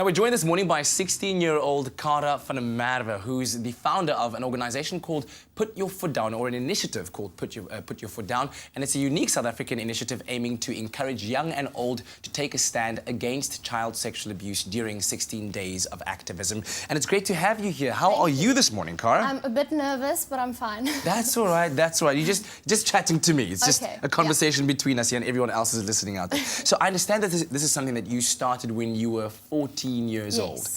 Now, we're joined this morning by 16-year-old Cara van der Merwe, who's the founder of an organization called Put Your Foot Down, or an initiative called Put Your Foot Down. And it's a unique South African initiative aiming to encourage young and old to take a stand against child sexual abuse during 16 days of activism. And it's great to have you here. How are you this morning, Cara? I'm a bit nervous, but I'm fine. That's all right, that's all right. You're just chatting to me. It's just a conversation between us here and everyone else is listening out there. So I understand that this is something that you started when you were 14 years old.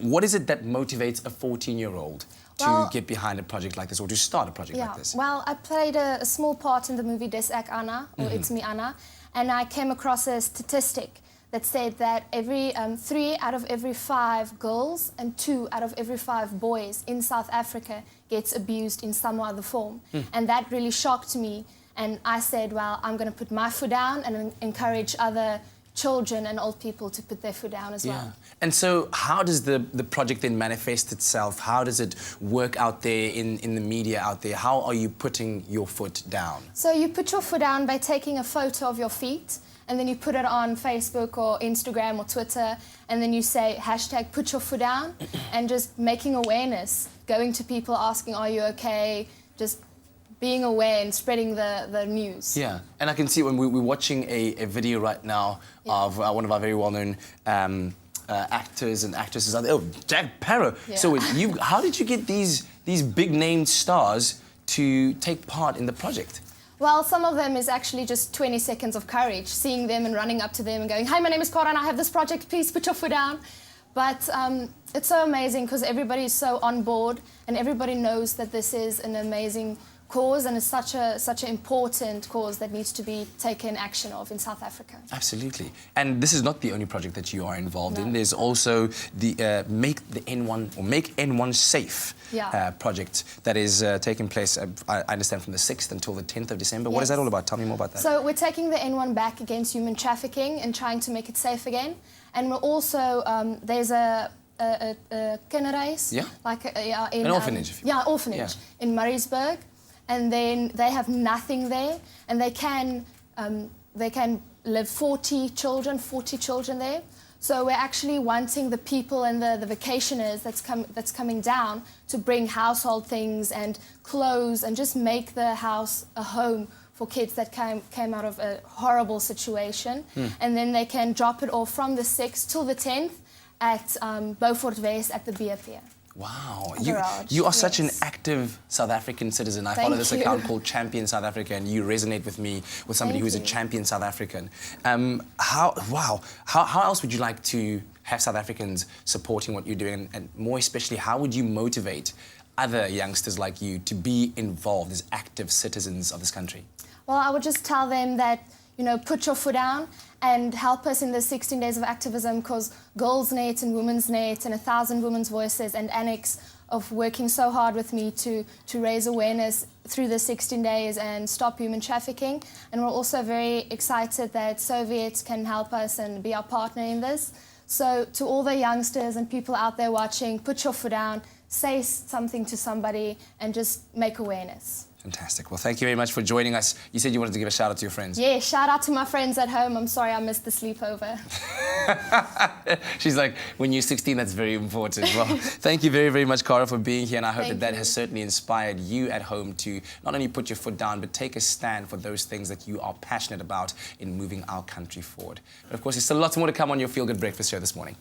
What is it that motivates a 14-year-old to get behind a project like this or to start a project like this? Well, I played a small part in the movie Days of Activism, or It's Me, Anna, and I came across a statistic that said that 3 out of every 5 girls and 2 out of every 5 boys in South Africa gets abused in some other form. And that really shocked me. And I said, well, I'm going to put my foot down and encourage other children and old people to put their foot down as well. And so how does the project then manifest itself? How does it work out there in the media out there? How are you putting your foot down? So you put your foot down by taking a photo of your feet, and then you put it on Facebook or Instagram or Twitter, and then you say hashtag put your foot down, and just making awareness, going to people asking, are you okay? Just being aware and spreading the news. Yeah, and I can see when we're watching a video right now of one of our very well-known actors and actresses out there. Oh, Jack Parrow. So how did you get these big-named stars to take part in the project? Well, some of them is actually just 20 seconds of courage, seeing them and running up to them and going, hi, my name is Cara and I have this project, please put your foot down. But it's so amazing because everybody is so on board and everybody knows that this is an amazing cause, and it's such an important cause that needs to be taken action of in South Africa. Absolutely. And this is not the only project that you are involved in. There's also the Make N1 Safe project that is taking place, I understand, from the 6th until the 10th of December. What is that all about? Tell me more about that. So we're taking the N1 back against human trafficking and trying to make it safe again. And we're also, there's a kinderhuis, an orphanage. Orphanage in Maritzburg. And then they have nothing there, and they can live 40 children there. So we're actually wanting the people and the vacationers that's coming down to bring household things and clothes and just make the house a home for kids that came out of a horrible situation. And then they can drop it off from the 6th till the 10th at Voet at the beer pier. Wow, you are such an active South African citizen. I follow this account called Champion South Africa, and you resonate with me with somebody who is a champion South African. How else would you like to have South Africans supporting what you're doing, and more especially, how would you motivate other youngsters like you to be involved as active citizens of this country? Well, I would just tell them that, you know, put your foot down and help us in the 16 days of activism, because Girls Net and Women's Net and 1,000 Women's Voices and Annex of working so hard with me to raise awareness through the 16 days and stop human trafficking. And we're also very excited that Voet can help us and be our partner in this. So to all the youngsters and people out there watching, put your foot down, say something to somebody and just make awareness. Fantastic. Well, thank you very much for joining us. You said you wanted to give a shout out to your friends. Yeah, shout out to my friends at home. I'm sorry I missed the sleepover. She's like, when you're 16, that's very important. Well, thank you very, very much, Cara, for being here. And I hope that has certainly inspired you at home to not only put your foot down, but take a stand for those things that you are passionate about in moving our country forward. But of course, there's still lots more to come on your Feel Good Breakfast show this morning.